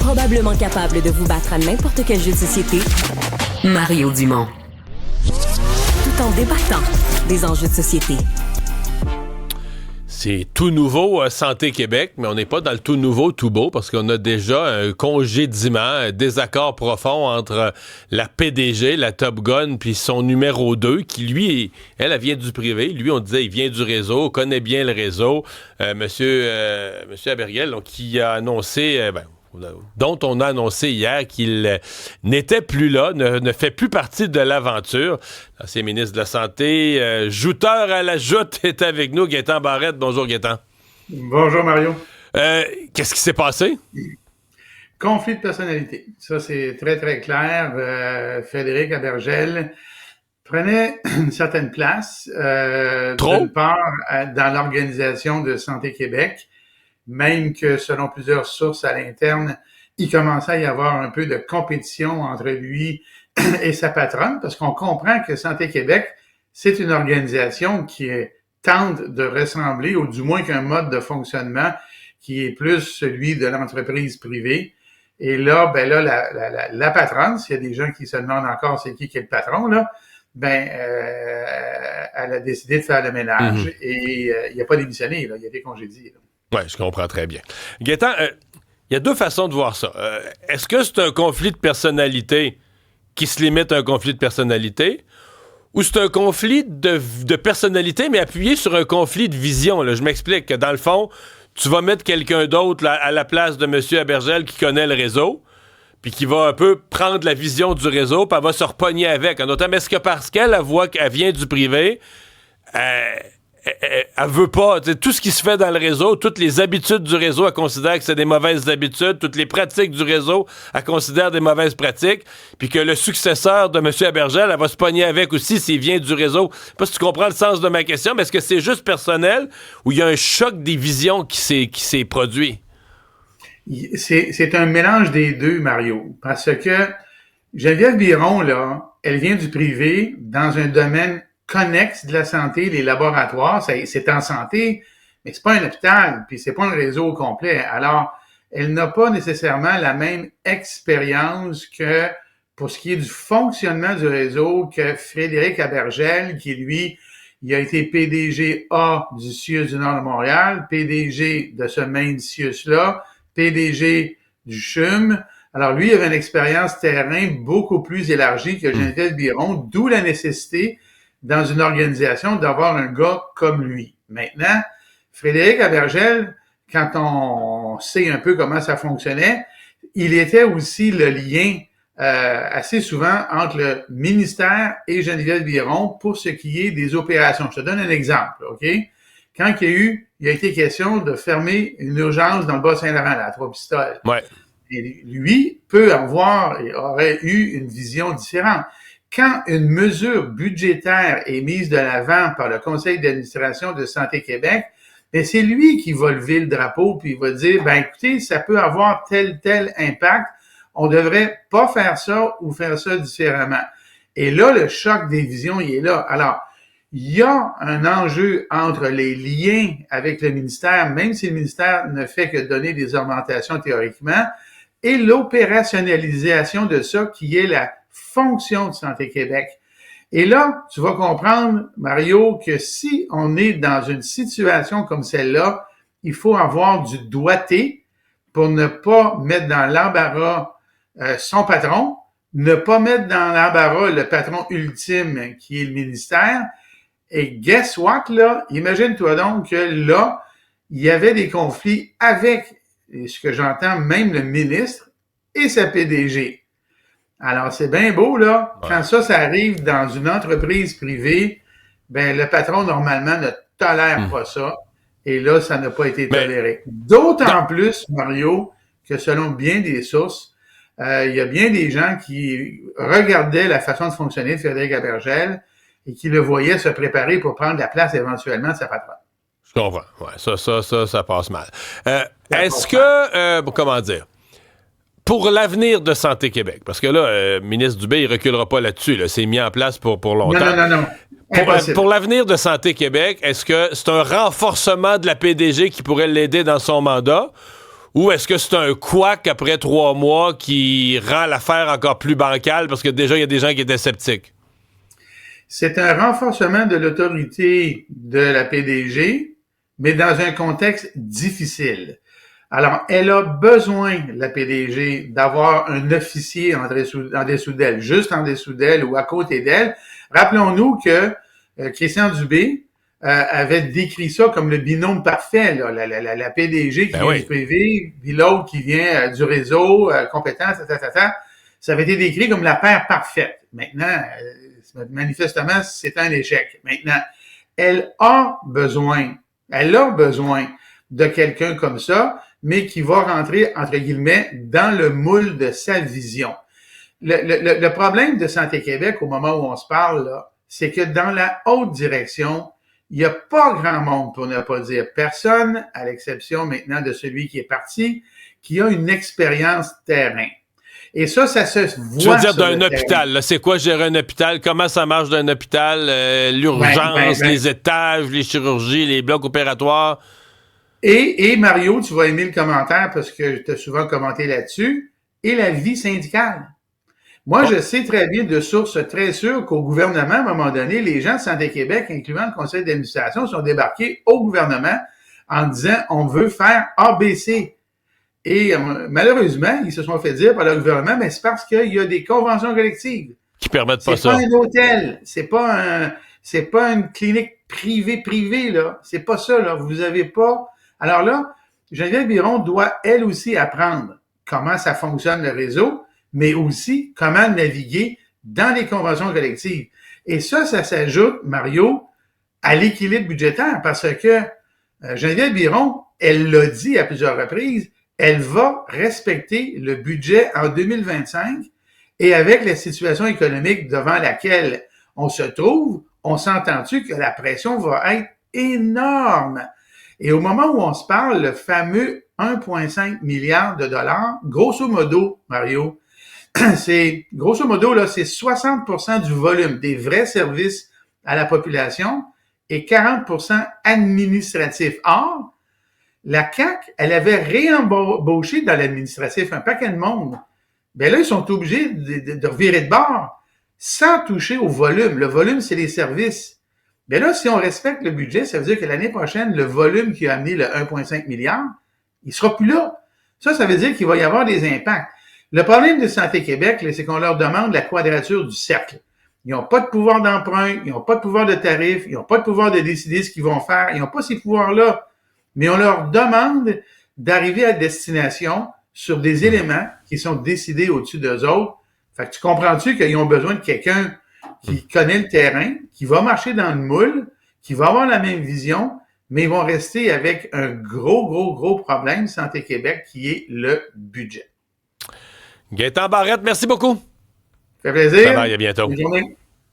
Probablement capable de vous battre à n'importe quel jeu de société, Mario Dumont. Tout en débattant des enjeux de société. C'est tout nouveau Santé Québec, mais on n'est pas dans le tout nouveau, tout beau, parce qu'on a déjà un congédiement, un désaccord profond entre la PDG, la Top Gun, puis son numéro 2, qui lui, elle vient du privé. Lui, on disait, il vient du réseau, connaît bien le réseau. Monsieur Abergel, donc, qui a annoncé... dont on a annoncé hier qu'il n'était plus là, ne fait plus partie de l'aventure. L'ancien ministre de la Santé, jouteur à la joute, est avec nous. Gaétan Barrette. Bonjour, Gaétan. Bonjour, Mario. Qu'est-ce qui s'est passé? Conflit de personnalité. Ça, c'est très, très clair. Frédéric Abergel prenait une certaine place, d'une part, dans l'organisation de Santé Québec, même que, selon plusieurs sources à l'interne, il commençait à y avoir un peu de compétition entre lui et sa patronne, parce qu'on comprend que Santé Québec, c'est une organisation qui tente de ressembler, ou du moins qu'un mode de fonctionnement qui est plus celui de l'entreprise privée. Et là, la patronne, s'il y a des gens qui se demandent encore c'est qui est le patron, là, elle a décidé de faire le ménage et il n'a pas démissionné, là, il a été congédié, là. Oui, je comprends très bien. Gaétan, il y a deux façons de voir ça. Est-ce que c'est un conflit de personnalité qui se limite à un conflit de personnalité, ou c'est un conflit de personnalité, mais appuyé sur un conflit de vision? Là? Je m'explique que, dans le fond, tu vas mettre quelqu'un d'autre là, à la place de M. Abergel qui connaît le réseau, puis qui va un peu prendre la vision du réseau, puis elle va se repogner avec. En autant, mais est-ce que parce qu'elle voit qu'elle vient du privé, elle veut pas, tout ce qui se fait dans le réseau, toutes les habitudes du réseau, elle considère que c'est des mauvaises habitudes, toutes les pratiques du réseau, elle considère des mauvaises pratiques, puis que le successeur de M. Abergel, elle va se pogner avec aussi s'il vient du réseau. Je sais pas si tu comprends le sens de ma question, mais est-ce que c'est juste personnel ou il y a un choc des visions qui s'est produit? C'est un mélange des deux, Mario, parce que Geneviève Biron, là, elle vient du privé dans un domaine connexe de la santé, les laboratoires, c'est en santé, mais c'est pas un hôpital, puis c'est pas un réseau complet. Alors, elle n'a pas nécessairement la même expérience que pour ce qui est du fonctionnement du réseau que Frédéric Abergel, qui lui, il a été PDG A du CIUS du Nord de Montréal, PDG de ce même CIUS-là, PDG du CHUM. Alors, lui, il avait une expérience terrain beaucoup plus élargie que Geneviève Biron, d'où la nécessité dans une organisation d'avoir un gars comme lui. Maintenant, Frédéric Abergel, quand on sait un peu comment ça fonctionnait, il était aussi le lien assez souvent entre le ministère et Geneviève Biron pour ce qui est des opérations. Je te donne un exemple, OK? Quand il a été question de fermer une urgence dans le Bas-Saint-Laurent, la Trois-Pistoles. Ouais. Et lui aurait eu une vision différente. Quand une mesure budgétaire est mise de l'avant par le Conseil d'administration de Santé Québec, c'est lui qui va lever le drapeau puis il va dire, écoutez, ça peut avoir tel impact, on devrait pas faire ça ou faire ça différemment. Et là, le choc des visions, il est là. Alors, il y a un enjeu entre les liens avec le ministère, même si le ministère ne fait que donner des orientations théoriquement, et l'opérationnalisation de ça qui est la fonction de Santé Québec. Et là, tu vas comprendre, Mario, que si on est dans une situation comme celle-là, il faut avoir du doigté pour ne pas mettre dans l'embarras son patron, ne pas mettre dans l'embarras le patron ultime qui est le ministère. Et guess what, là? Imagine-toi donc que là, il y avait des conflits avec, ce que j'entends, même le ministre et sa PDG. Alors, c'est bien beau, là. Ouais. Quand ça arrive dans une entreprise privée, le patron, normalement, ne tolère pas ça. Et là, ça n'a pas été toléré. D'autant plus, Mario, que selon bien des sources, il y a bien des gens qui regardaient la façon de fonctionner de Frédéric Abergel et qui le voyaient se préparer pour prendre la place éventuellement de sa patronne. Je comprends. Ouais, ça passe mal. Est-ce que, comment dire, pour l'avenir de Santé Québec, parce que là, ministre Dubé, il reculera pas là-dessus, là, c'est mis en place pour longtemps. Non. Pour l'avenir de Santé Québec, est-ce que c'est un renforcement de la PDG qui pourrait l'aider dans son mandat, Ou est-ce que c'est un couac après 3 mois qui rend l'affaire encore plus bancale parce que déjà, il y a des gens qui étaient sceptiques? C'est un renforcement de l'autorité de la PDG, mais dans un contexte difficile. Alors, elle a besoin, la PDG, d'avoir un officier en dessous d'elle, juste en dessous d'elle ou à côté d'elle. Rappelons-nous que Christian Dubé avait décrit ça comme le binôme parfait, là, la PDG qui vient du privé, puis l'autre qui vient du réseau, compétent, ça avait été décrit comme la paire parfaite. Maintenant, manifestement, c'est un échec. Maintenant, elle a besoin de quelqu'un comme ça, mais qui va rentrer, entre guillemets, dans le moule de sa vision. Le problème de Santé Québec, au moment où on se parle, là, c'est que dans la haute direction, il n'y a pas grand monde, pour ne pas dire personne, à l'exception maintenant de celui qui est parti, qui a une expérience terrain. Et ça se voit. Tu veux dire d'un hôpital, là, c'est quoi gérer un hôpital? Comment ça marche d'un hôpital? L'urgence, les étages, les chirurgies, les blocs opératoires? Et Mario, tu vas aimer le commentaire parce que tu as souvent commenté là-dessus, et la vie syndicale. Moi, je sais très bien de sources très sûres qu'au gouvernement, à un moment donné, les gens de Santé Québec, incluant le conseil d'administration, sont débarqués au gouvernement en disant « on veut faire ABC ». Et malheureusement, ils se sont fait dire par le gouvernement, mais c'est parce qu'il y a des conventions collectives. Qui permettent pas ça. C'est pas un hôtel, c'est pas une clinique privée, là. C'est pas ça, là. Vous avez pas... Alors là, Geneviève Biron doit, elle aussi, apprendre comment ça fonctionne le réseau, mais aussi comment naviguer dans les conventions collectives. Et ça s'ajoute, Mario, à l'équilibre budgétaire, parce que Geneviève Biron, elle l'a dit à plusieurs reprises, elle va respecter le budget en 2025 et avec la situation économique devant laquelle on se trouve, on s'entend-tu que la pression va être énorme. Et au moment où on se parle, le fameux 1,5 milliard de dollars, grosso modo, Mario, c'est 60% du volume des vrais services à la population et 40% administratifs. Or, la CAQ, elle avait réembauché dans l'administratif un paquet de monde. Ben là, ils sont obligés de revirer de bord sans toucher au volume. Le volume, c'est les services. Ben là, si on respecte le budget, ça veut dire que l'année prochaine, le volume qui a amené le 1,5 milliard, il sera plus là. Ça veut dire qu'il va y avoir des impacts. Le problème de Santé Québec, c'est qu'on leur demande la quadrature du cercle. Ils n'ont pas de pouvoir d'emprunt, ils n'ont pas de pouvoir de tarif, ils n'ont pas de pouvoir de décider ce qu'ils vont faire, ils n'ont pas ces pouvoirs-là. Mais on leur demande d'arriver à destination sur des éléments qui sont décidés au-dessus d'eux autres. Fait que tu comprends-tu qu'ils ont besoin de quelqu'un qui connaît le terrain, qui va marcher dans le moule, qui va avoir la même vision, mais ils vont rester avec un gros problème Santé Québec qui est le budget. Gaëtan Barrette, merci beaucoup. Ça fait plaisir. Bye bye, à bientôt. Bonne journée.